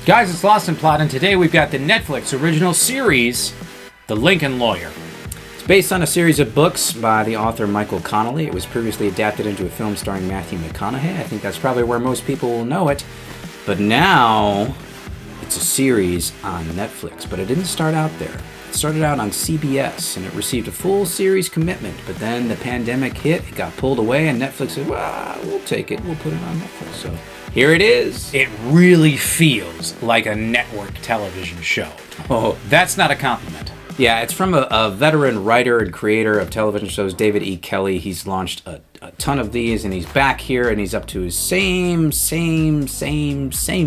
Guys, it's Lost in Plot, and today we've got the Netflix original series, The Lincoln Lawyer. It's based on a series of books by the author Michael Connelly. It was previously adapted into a film starring Matthew McConaughey. I think that's probably where most people will know it. But now, it's a series on Netflix. But it didn't start out there. It started out on CBS, and it received a full series commitment. But then the pandemic hit, it got pulled away, and Netflix said, well, we'll take it. We'll put it on Netflix. So here it is. It really feels like a network television show. Oh, That's not a compliment. yeah, it's from a veteran writer and creator of television shows, David E. Kelley. He's launched a ton of these, and he's back here, and he's up to his same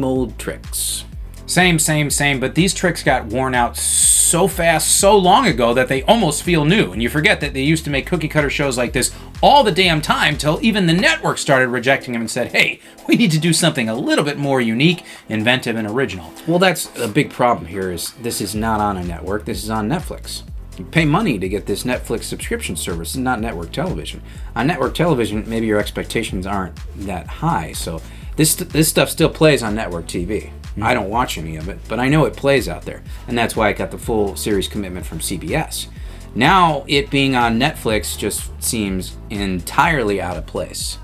old tricks. Same, but these tricks got worn out so fast, so long ago that they almost feel new. And you forget that they used to make cookie-cutter shows like this all the damn time till even the network started rejecting them and said, hey, we need to do something a little bit more unique, inventive, and original. Well, that's a big problem here is this is not on a network. This is on Netflix. You pay money to get this Netflix subscription service. It's not network television. On network television, maybe your expectations aren't that high. So this stuff still plays on network TV. I don't watch any of it, but I know it plays out there. And that's why I got the full series commitment from CBS. Now, it being on Netflix just seems entirely out of place.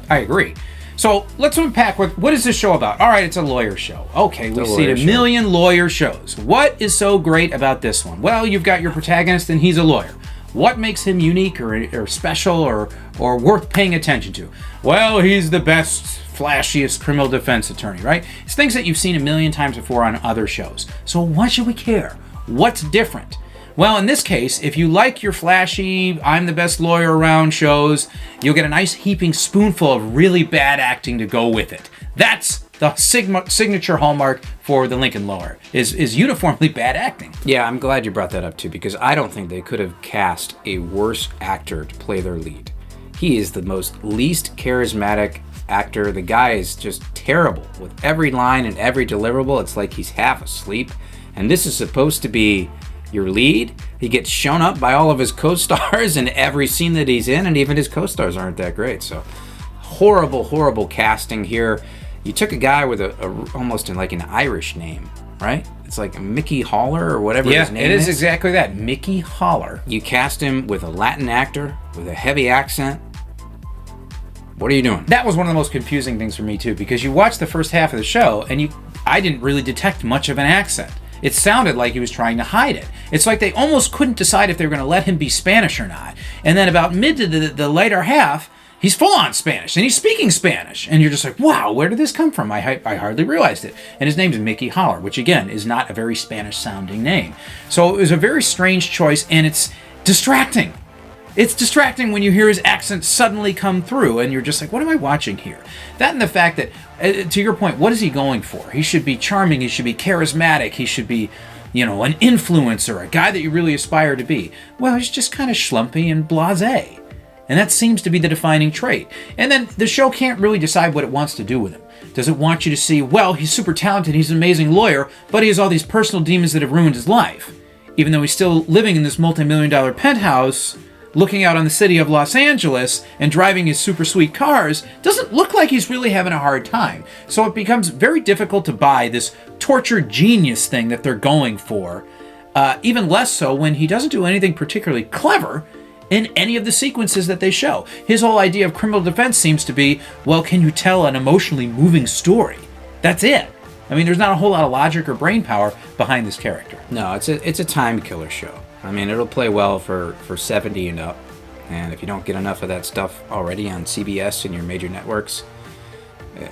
I agree. So let's unpack what is this show about? All right, it's a lawyer show. Okay, we've seen a million lawyer shows. What is so great about this one? Well, you've got your protagonist and he's a lawyer. What makes him unique or special or worth paying attention to? Well, he's the best, flashiest criminal defense attorney, right? It's things that you've seen a million times before on other shows. So why should we care? What's different? Well, in this case, if you like your flashy, I'm the best lawyer around shows, you'll get a nice heaping spoonful of really bad acting to go with it. That's the signature hallmark for the Lincoln Lawyer, is uniformly bad acting. Yeah, I'm glad you brought that up too, because I don't think they could have cast a worse actor to play their lead. He is the least charismatic actor. The guy is just terrible. With every line and every deliverable, it's like he's half asleep. And this is supposed to be your lead. He gets shown up by all of his co-stars in every scene that he's in, and even his co-stars aren't that great. So horrible casting here. You took a guy with almost like an Irish name, right? It's like Mickey Haller or whatever his name is. Yeah, it is exactly that, Mickey Haller. You cast him with a Latin actor with a heavy accent. What are you doing? That was one of the most confusing things for me too, because you watch the first half of the show and I didn't really detect much of an accent. It sounded like he was trying to hide it. It's like they almost couldn't decide if they were going to let him be Spanish or not. And then about mid to the later half, he's full-on Spanish, and he's speaking Spanish. And you're just like, wow, where did this come from? I hardly realized it. And his name is Mickey Haller, which, again, is not a very Spanish-sounding name. So it was a very strange choice, and it's distracting. It's distracting when you hear his accent suddenly come through, and you're just like, what am I watching here? That and the fact that, to your point, what is he going for? He should be charming, he should be charismatic, he should be, an influencer, a guy that you really aspire to be. Well, he's just kind of schlumpy and blasé. And that seems to be the defining trait. And then the show can't really decide what it wants to do with him. Does it want you to see, well, he's super talented, he's an amazing lawyer, but he has all these personal demons that have ruined his life. Even though he's still living in this multi-million-dollar penthouse, looking out on the city of Los Angeles and driving his super sweet cars, doesn't look like he's really having a hard time. So it becomes very difficult to buy this tortured genius thing that they're going for. Even less so when he doesn't do anything particularly clever in any of the sequences that they show. His whole idea of criminal defense seems to be, well, can you tell an emotionally moving story? That's it. I mean, there's not a whole lot of logic or brain power behind this character. No, it's a time killer show. I mean, it'll play well for 70 and up. And if you don't get enough of that stuff already on CBS and your major networks,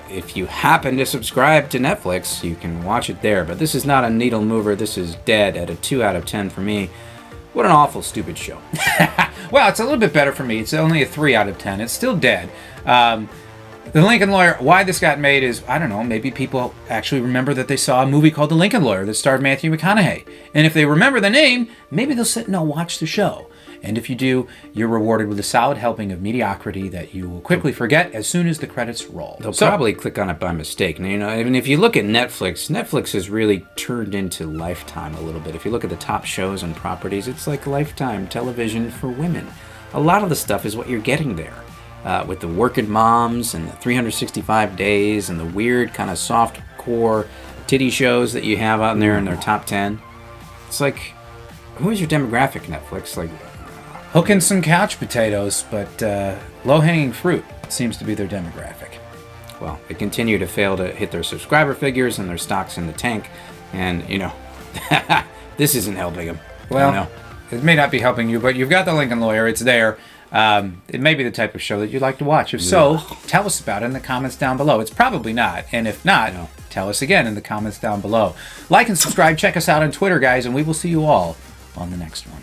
if you happen to subscribe to Netflix, you can watch it there. But this is not a needle mover. This is dead at a 2 out of 10 for me. What an awful, stupid show. Well, it's a little bit better for me. It's only a 3 out of 10. It's still dead. The Lincoln Lawyer, why this got made is, I don't know, maybe people actually remember that they saw a movie called The Lincoln Lawyer that starred Matthew McConaughey. And if they remember the name, maybe they'll sit and they'll watch the show. And if you do, you're rewarded with a solid helping of mediocrity that you will quickly forget as soon as the credits roll. They'll probably click on it by mistake. Now, and if you look at Netflix has really turned into Lifetime a little bit. If you look at the top shows and properties, it's like Lifetime television for women. A lot of the stuff is what you're getting there. With the Working Moms and the 365 Days and the weird kind of soft core titty shows that you have out there in their top 10. It's like, who is your demographic, Netflix? Like, hooking some couch potatoes, but low-hanging fruit seems to be their demographic. Well, they continue to fail to hit their subscriber figures and their stocks in the tank. And, this isn't helping them. Well, it may not be helping you, but you've got the Lincoln Lawyer. It's there. It may be the type of show that you'd like to watch. If so, tell us about it in the comments down below. It's probably not. And if not, tell us again in the comments down below. Like and subscribe. Check us out on Twitter, guys, and we will see you all on the next one.